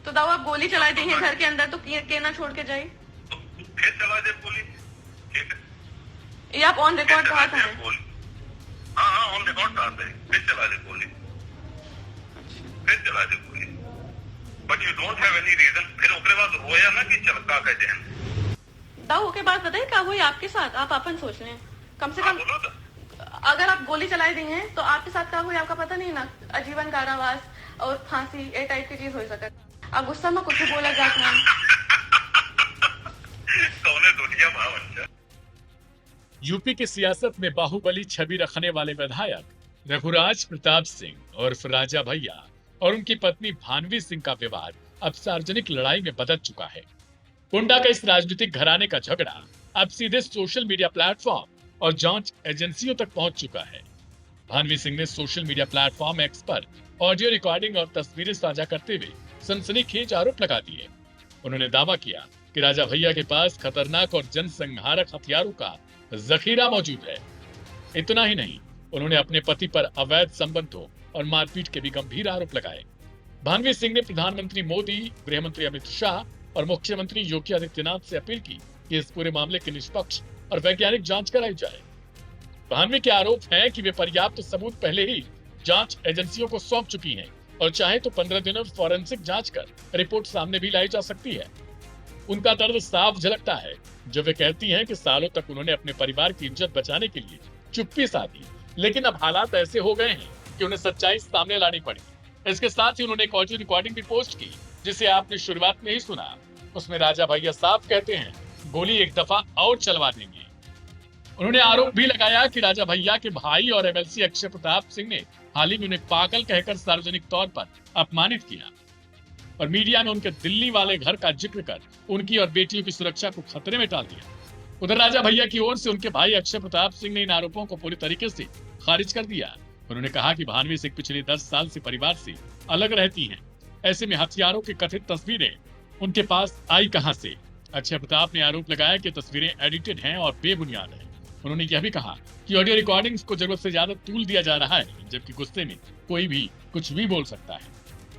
तो दाऊ आप गोली चला दी है घर के अंदर, तो के ना छोड़ के जाए। फिर चला दे गोली, ठीक है, ये आप ऑन रिकॉर्ड कहा था। हाँ हाँ ऑन रिकॉर्ड कहा था, फिर चला दे गोली, फिर चला दे गोली, but you don't have any reason. फिर उसके बाद रोया ना कि चलका कहते हैं। दाऊ के बाद बताइए क्या हुई आपके साथ, आप अपन सोच लें कम से कम। अगर आप गोली चलाई दी हैं तो आपके साथ क्या हुई आपका पता नहीं ना, आजीवन कारावास और फांसी ये टाइप की चीज हो सकता है। आप गुस्सा में कुछ भी बोला जात ना। कौने दुनिया भावंशा। यूपी की सियासत में बाहुबली छवि रखने वाले विधायक रघुराज प्रताप सिंह और राजा भैया और उनकी पत्नी भानवी सिंह का विवाद अब सार्वजनिक लड़ाई में बदल चुका है। कुंडा का इस राजनीतिक घराने का झगड़ा अब सीधे सोशल मीडिया प्लेटफॉर्म और जांच एजेंसियों तक पहुंच चुका है। भानवी सिंह ने सोशल मीडिया प्लेटफॉर्म एक्स पर ऑडियो रिकॉर्डिंग और तस्वीरें साझा करते हुए सनसनीखेज आरोप लगा दिए। उन्होंने दावा किया कि राजा भैया के पास खतरनाक और जनसंहारक हथियारों का जखीरा मौजूद है। इतना ही नहीं, उन्होंने अपने पति पर अवैध संबंधों और मारपीट के भी गंभीर आरोप लगाए। भानवी सिंह ने प्रधानमंत्री मोदी, गृह मंत्री अमित शाह और मुख्यमंत्री योगी आदित्यनाथ से अपील की कि इस पूरे मामले की निष्पक्ष और वैज्ञानिक जांच कराई जाए। भानवी के आरोप हैं कि वे पर्याप्त सबूत पहले ही जांच एजेंसियों को सौंप चुकी हैं और चाहे तो 15 दिनों में फॉरेंसिक जांच कर रिपोर्ट सामने भी लाई जा सकती है। उनका दर्द साफ झलकता है जब वे कहती हैं कि सालों तक उन्होंने अपने परिवार की इज्जत बचाने के लिए चुप्पी साधी, लेकिन अब हालात ऐसे हो गए हैं कि उन्हें सच्चाई सामने लानी पड़ी। इसके साथ ही उन्होंने एक ऑडियो रिकॉर्डिंग भी पोस्ट की जिसे आपने शुरुआत में ही सुना। उसमें राजा भैया साफ कहते हैं गोली एक दफा और चलवा देंगे। उन्होंने आरोप भी लगाया कि राजा भैया के भाई और एमएलसी अक्षय प्रताप सिंह ने हाल ही में उन्हें पागल कहकर सार्वजनिक तौर पर अपमानित किया और मीडिया में उनके दिल्ली वाले घर का जिक्र कर उनकी और बेटियों की सुरक्षा को खतरे में डाल दिया। उधर राजा भैया की ओर से उनके भाई अक्षय प्रताप सिंह ने इन आरोपों को पूरी तरीके से खारिज कर दिया। उन्होंने कहा कि भानवी सिंह पिछले 10 साल से परिवार से अलग रहती हैं। ऐसे में हथियारों की कथित तस्वीरें उनके पास आई कहां से। अक्षय प्रताप ने आरोप लगाया कि तस्वीरें एडिटेड हैं और बेबुनियाद हैं। उन्होंने यह भी कहा कि ऑडियो रिकॉर्डिंग्स को जरूरत से ज्यादा तूल दिया जा रहा है, जबकि गुस्से में कोई भी कुछ भी बोल सकता है।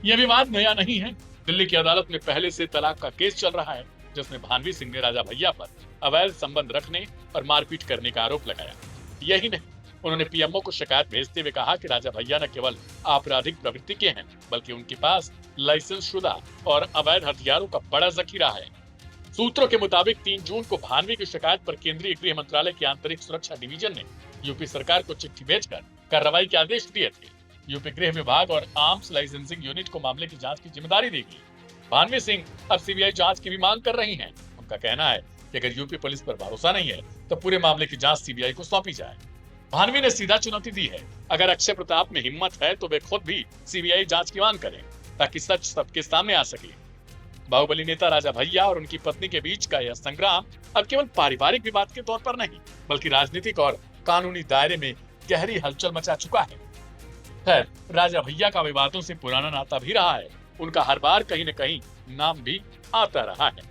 यह विवाद नया नहीं है। दिल्ली की अदालत में पहले से तलाक का केस चल रहा है जिसमें भानवी सिंह ने राजा भैया पर अवैध संबंध रखने और मारपीट करने का आरोप लगाया। यही नहीं, उन्होंने पीएमओ को शिकायत भेजते हुए कहा कि राजा भैया न केवल आपराधिक प्रवृत्ति के हैं बल्कि उनके पास लाइसेंस शुदा और अवैध हथियारों का बड़ा जखीरा है। सूत्रों के मुताबिक 3 जून को भानवी की शिकायत पर केंद्रीय गृह मंत्रालय के आंतरिक सुरक्षा डिवीजन ने यूपी सरकार को चिट्ठी भेजकर कार्रवाई के आदेश दिए थे। यूपी गृह विभाग और आर्म्स लाइसेंसिंग यूनिट को मामले की जांच की जिम्मेदारी दी गई। भानवी सिंह अब सीबीआई जांच की भी मांग कर रही हैं। उनका कहना है कि अगर यूपी पुलिस पर भरोसा नहीं है तो पूरे मामले की जांच सीबीआई को सौंपी जाए। भानवी ने सीधा चुनौती दी है, अगर अक्षय प्रताप में हिम्मत है तो वे खुद भी सीबीआई जांच की मांग करें ताकि सच सबके सामने आ सके। बाहुबली नेता राजा भैया और उनकी पत्नी के बीच का यह संग्राम अब केवल पारिवारिक विवाद के तौर पर नहीं बल्कि राजनीतिक और कानूनी दायरे में गहरी हलचल मचा चुका है। खैर, राजा भैया का विवादों से पुराना नाता भी रहा है। उनका हर बार कहीं न कहीं नाम भी आता रहा है।